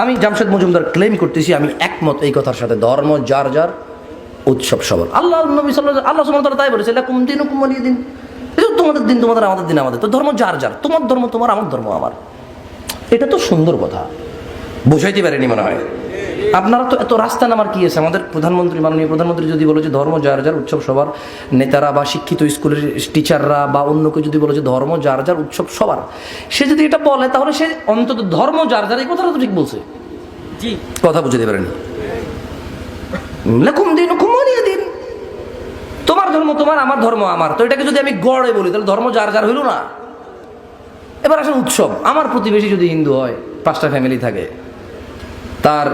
আমি জামশেদ মজুমদার ক্লেম করতেছি, আমি একমত এই কথার সাথে। ধর্ম যার যার, উৎসব সবার। আল্লাহ নবী সাল্লাল্লাহু আল্লাহ সুবহানাহু ওয়া তাআলা তাই বলেছে, লাকুম দীনুকুম ওয়ালিয়া দিন। এটা তোমাদের দিন তোমাদের, আমাদের দিন আমাদের। তো ধর্ম যার যার, তোমার ধর্ম তোমার, আমার ধর্ম আমার। এটা তো সুন্দর কথা, বুঝাইতে পারেনি মনে হয়। আপনারা তো এত রাস্তা নামার কি আছে? আমাদের প্রধানমন্ত্রী, মাননীয় প্রধানমন্ত্রী যদি বলে যে ধর্ম যার যার, উৎসব সবার, নেতারা বা শিক্ষিত স্কুলের টিচাররা বা অন্য কেউ যদি বলে যে ধর্ম যার যার, উৎসব সবার, সে যদি এটা বলে তাহলে সে অন্তত ধর্ম যার যার এই কথাটা তো ঠিক বলছে। কথা বুঝতে পারেনি। লাকুম দীনুকুম ওয়ালিয়া দিন, তোমার ধর্ম তোমার, আমার ধর্ম আমার। তো এটাকে যদি আমি গড়ে বলি তাহলে ধর্ম যার যার হইল না? এবার আসলে উৎসব, আমার প্রতিবেশী যদি হিন্দু হয়, 5টা ফ্যামিলি থাকে, তার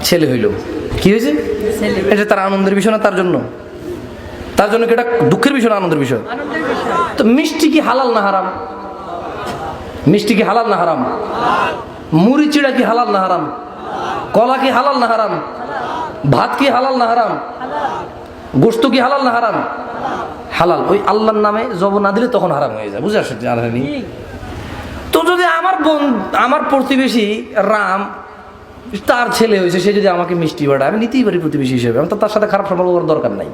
ছেলে হইল, কি হয়েছে? এটা তার আনন্দের বিষয় না? তার জন্য কি এটা দুঃখের বিষয় না আনন্দের বিষয়? তো মিষ্টি কি হালাল না হারাম? মিষ্টি কি হালাল না হারাম? মুড়ি চিড়া কি হালাল না হারাম? কলা কি হালাল না হারাম? ভাত কি হালাল না হারাম? গোশত কি হালাল না হারাম? হালাল। ওই আল্লাহর নামে জবান না দিলে তখন হারাম হয়ে যায়, বুঝে আসছে? জানেনি? তো যদি আমার প্রতিবেশী রাম, তার ছেলে হয়েছে, সে যদি আমাকে মিষ্টি বাড়ায়, আমি নিতেই পারি প্রতিবেশী হিসেবে। আমার তো তার সাথে খারাপ সম্পর্ক করার দরকার নাই,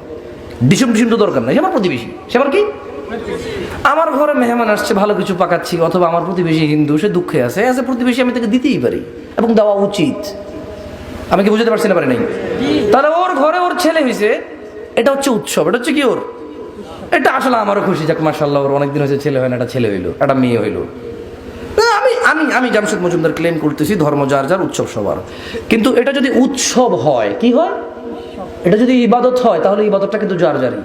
ডিসুম তো দরকার নাই। সে আমার প্রতিবেশী, সে আমার কি? আমার ঘরে মেহমান আসছে, ভালো কিছু পাকাচ্ছি, অথবা আমার প্রতিবেশী হিন্দু, সে দুঃখে আছে, প্রতিবেশী, আমি তাকে দিতেই পারি এবং দেওয়া উচিত। আমি কি বুঝতে পারছি না? পারি নাই? তাহলে ওর ঘরে ওর ছেলে হয়েছে, এটা হচ্ছে উৎসব। এটা হচ্ছে কি ওর? এটা আসলে আমারও খুশি, যাক মাশাআল্লাহ, ওর অনেকদিন হয়েছে ছেলে হয় না, একটা ছেলে হইলো, একটা মেয়ে হইলো। আমি জামশেদ মজুমদার ক্লেম করতেছি, ধর্ম যার যার, উৎসব সবার। কিন্তু এটা যদি উৎসব হয়, কি হয়? এটা যদি ইবাদত হয়, তাহলে ইবাদতটা কিন্তু যার যারই।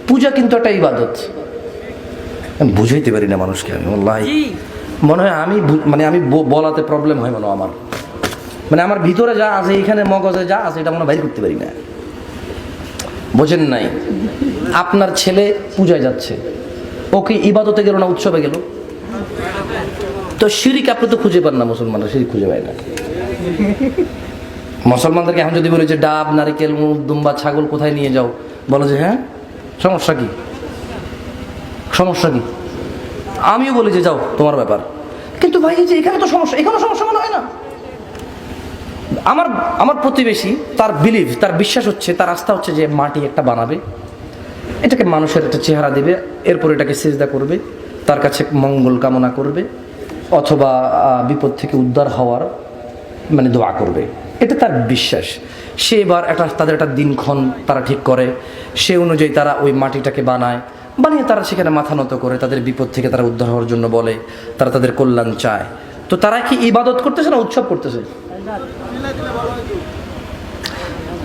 পূজা কিন্তু একটা ইবাদত। আমি বুঝাইতে পারি না মানুষকে। আমি ওয়াল্লাহি মনে হয় আমি বলাতে প্রবলেম হয় মনে আমার, আমার ভিতরে যা আছে, এখানে মগজে যা আছে, এটা মনে বাইর করতে পারি না। বোঝেন নাই? আপনার ছেলে পূজায় যাচ্ছে, ও কি ইবাদতে গেল না উৎসবে গেল? তো শিরিক আপনি তো খুঁজে পান না, মুসলমানরা শিরিক খুঁজে পায় না। মুসলমানদেরকে এখন যদি বলে যে ডাব, নারিকেল, মুগ, দুম্বা, ছাগল কোথায় নিয়ে যাও, বলো যে হ্যাঁ, সমস্যা কি? আমিও বলি যে যাও, তোমার ব্যাপার। কিন্তু ভাই, যে এখানে তো সমস্যা, এখানে সমস্যা মনে হয় না? আমার প্রতিবেশী, তার বিলিভ, তার বিশ্বাস হচ্ছে, তার আস্থা হচ্ছে যে মাটি একটা বানাবে, এটাকে মানুষের একটা চেহারা দিবে, এরপর এটাকে সিজদা করবে, তার কাছে মঙ্গল কামনা করবে, অথবা বিপদ থেকে উদ্ধার হওয়ার দোয়া করবে। এটা তার বিশ্বাস। সে এবার তাদের একটা দিনক্ষণ তারা ঠিক করে, সে অনুযায়ী তারা ওই মাটিটাকে বানিয়ে তারা সেখানে মাথা নত করে, তাদের বিপদ থেকে তারা উদ্ধার হওয়ার জন্য বলে, তারা তাদের কল্যাণ চায়। তো তারা কি ইবাদত করতেছে না উৎসব করতেছে?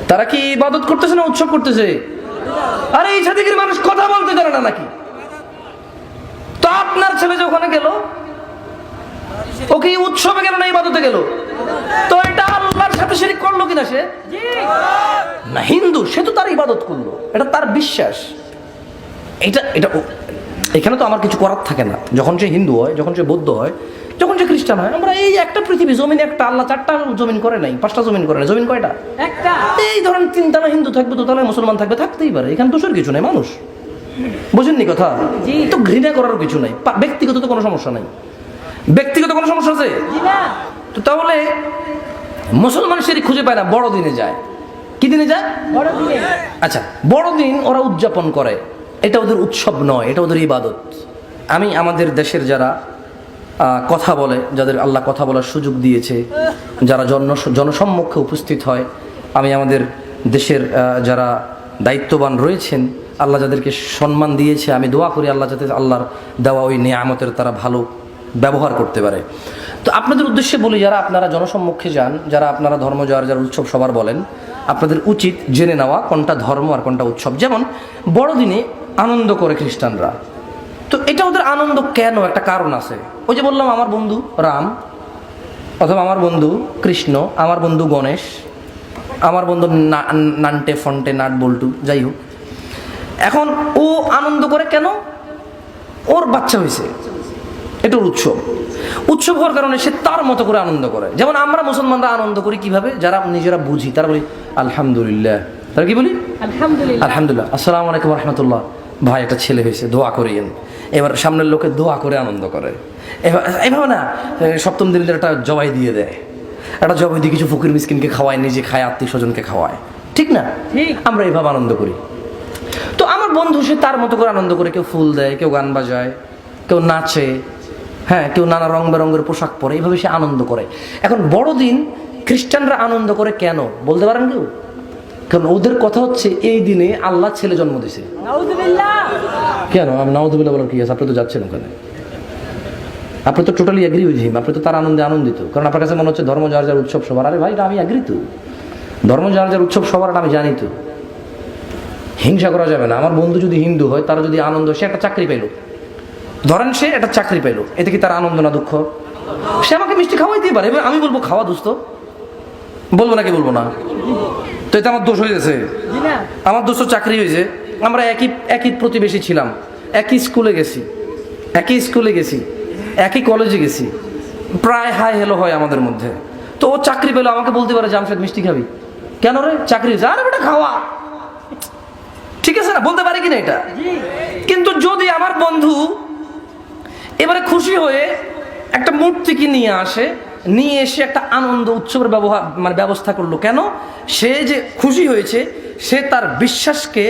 তারা কি ইবাদত করতেছে না উৎসব করতেছে? আরে এই সাথে মানুষ কথা বলতে জানে না নাকি? তো আপনার ছেলে যে ওখানে গেল, ও কি উৎসবে গেল না ইবাদতে গেল? তো এটা আল্লাহর সাথে শিরক করলো কিনা সে? না, হিন্দু, সে তো তার ইবাদত করলো, এটা তার বিশ্বাস। এটা এখানে তো আমার কিছু করার থাকে না। যখন সে হিন্দু হয়, যখন সে বৌদ্ধ হয়, যখন সে খ্রিস্টান হয়, আমরা এই একটা পৃথিবী, জমিন একটা, আল্লাহ 4টা জমিন করে নাই, 5টা জমিন করে নাই। জমিন কয়টা? একটা। এই ধরেন 3 তলা হিন্দু থাকবে, 2 তলায় মুসলমান থাকবে, থাকতেই পারে। এখানে দোষের কিছু নাই, মানুষ। বুঝেননি কথা? তো ঘৃণা করার কিছু নাই, ব্যক্তিগত তো কোনো সমস্যা নাই। ব্যক্তিগত কোনো সমস্যা আছে? তো তাহলে মুসলমান শিরক খুঁজে পায় না, বড়দিনে যায়। কি দিনে যায়? বড়দিনে। আচ্ছা, বড়দিন ওরা উদযাপন করে, এটা ওদের উৎসব নয়, এটা ওদের ইবাদত। আমি আমাদের দেশের যারা কথা বলে, যাদের আল্লাহ কথা বলার সুযোগ দিয়েছে, যারা জনসম্মুখে উপস্থিত হয়, আমি আমাদের দেশের যারা দায়িত্ববান রয়েছেন, আল্লাহ যাদেরকে সম্মান দিয়েছে, আমি দোয়া করি আল্লাহ যাতে আল্লাহর দেওয়া ওই নেয়ামতের তারা ভালো ব্যবহার করতে পারে। তো আপনাদের উদ্দেশ্যে বলি, যারা আপনারা জনসম্মুখে যান, যারা আপনারা ধর্ম যার যার, উৎসব সবার বলেন, আপনাদের উচিত জেনে নেওয়া কোনটা ধর্ম আর কোনটা উৎসব। যেমন বড়দিনে আনন্দ করে খ্রিস্টানরা, তো এটা ওদের আনন্দ কেন? একটা কারণ আছে। ওই যে বললাম, আমার বন্ধু রাম, অথবা আমার বন্ধু কৃষ্ণ, আমার বন্ধু গণেশ, আমার বন্ধু নান্টে ফন্টে নাট বল্টু, যাই হোক। এখন ও আনন্দ করে কেন? ওর বাচ্চা হয়েছে, এটা উৎসব হওয়ার কারণে সে তার মতো করে আনন্দ করে। যেমন আমরা মুসলমানরা আনন্দ করি কিভাবে? যারা নিজেরা বুঝি, তারা বলি আলহামদুলিল্লাহ। তারা কি বলি? আলহামদুলিল্লাহ। আসসালামু আলাইকুম রহমতুল্লাহ, ভাই একটা ছেলে হয়েছে, দোয়া করিয়েন। এবার সামনের লোকে দোয়া করে আনন্দ করে। এভাবে না, 7ম দিনের একটা জবাই দিয়ে দেয়। একটা জবাই দিয়ে কিছু ফকির মিসকিনকে খাওয়ায়, নিজে খায়, আত্মীয় স্বজনকে খাওয়ায়, ঠিক না? আমরা এইভাবে আনন্দ করি। তো আমার বন্ধু সে তার মতো করে আনন্দ করে, কেউ ফুল দেয়, কেউ গান বাজায়, কেউ নাচে, হ্যাঁ, কেউ নানা রং বেরঙের পোশাক পরে, এইভাবে সে আনন্দ করে। এখন বড়দিন খ্রিস্টানরা আনন্দ করে কেন বলতে পারেন কেউ? কারণ ওদের কথা হচ্ছে এই দিনে আল্লাহ ছেলে জন্ম দিয়েছে। কেন আমি নাউযুবিল্লাহ বলার কি আছে? আপনি তো যাচ্ছেন ওখানে, আপনি তো টোটালি এগ্রি উইথ হিম, আপনি তো তার আনন্দে আনন্দিত, কারণ আপনার কাছে মনে হচ্ছে ধর্ম যার যার উৎসব সবার। আরে ভাই, আমি এগ্রি তো, ধর্ম যার যার উৎসব সবার, আমি জানি তো, হিংসা করা যাবে না। আমার বন্ধু যদি হিন্দু হয়, তারা যদি আনন্দ, সে একটা চাকরি পেল, ধরেন সে একটা চাকরি পেল, এতে কি তার আনন্দ না দুঃখ? সে আমাকে মিষ্টি খাওয়াইতেই পারে, এবার আমি বলবো খাওয়া দোস্ত, বলবো নাকি বলবো না? তো এতে আমার দোষ হয়ে গেছে? আমার দোষ চাকরি হয়েছে। আমরা একই প্রতিবেশী ছিলাম, একই স্কুলে গেছি, একই কলেজে গেছি, প্রায় হাই হেলো হয় আমাদের মধ্যে। তো ও চাকরি পেলো, আমাকে বলতে পারে জামশেদ মিষ্টি খাবি? কেন রে? চাকরি হয়েছে। আরে বেটা খাওয়া, ঠিক আছে না? বলতে পারি কিনা এটা? কিন্তু যদি আমার বন্ধু এবারে খুশি হয়ে একটা মূর্তিকে নিয়ে আসে, নিয়ে এসে একটা আনন্দ উৎসবের ব্যবস্থা করলো, কেন? সে যে খুশি হয়েছে, সে তার বিশ্বাসকে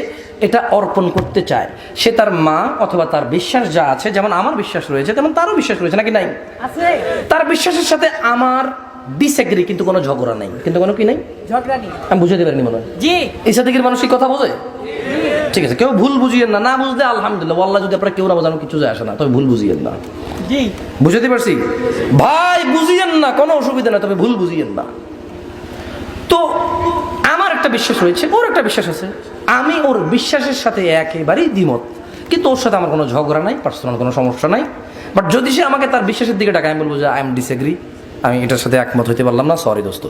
এটা অর্পণ করতে চায়। সে তার মা অথবা তার বিশ্বাস যা আছে, যেমন আমার বিশ্বাস রয়েছে তেমন তারও বিশ্বাস রয়েছে, নাকি নাই? তার বিশ্বাসের সাথে আমার ডিসএগ্রি, কিন্তু কোনো ঝগড়া নাই, কিন্তু কোনো কি নাই, ঝগড়া নেই। আমি বুঝাতে পারিনি মনে হয়। জি, এই সাদিকের মানুষ কি কথা বোঝে? ঠিক আছে, কেউ ভুল বুঝিয়েন না, না বুঝতে আলহামদুলিল্লাহ, আল্লাহ যদি আপনারা কেউ না বোঝানো কিছু যায় আসে না, তবে ভুল বুঝিয়েন না। জি, বুঝাতে পারছি ভাই? বুঝিয়েন না, কোনো অসুবিধা না, তবে ভুল বুঝিয়েন না। তো আমার একটা বিশ্বাস রয়েছে, ওর একটা বিশ্বাস আছে, আমি ওর বিশ্বাসের সাথে একেবারেই দ্বিমত, কিন্তু ওর সাথে আমার কোনো ঝগড়া নাই, পার্সোনাল কোনো সমস্যা নাই। বাট যদি সে আমাকে তার বিশ্বাসের দিকে ডাকে, আমি বলবো যে আই এম ডিসএগ্রি, আমি এটার সাথে একমত হইতে পারলাম না, সরি দোস্ত।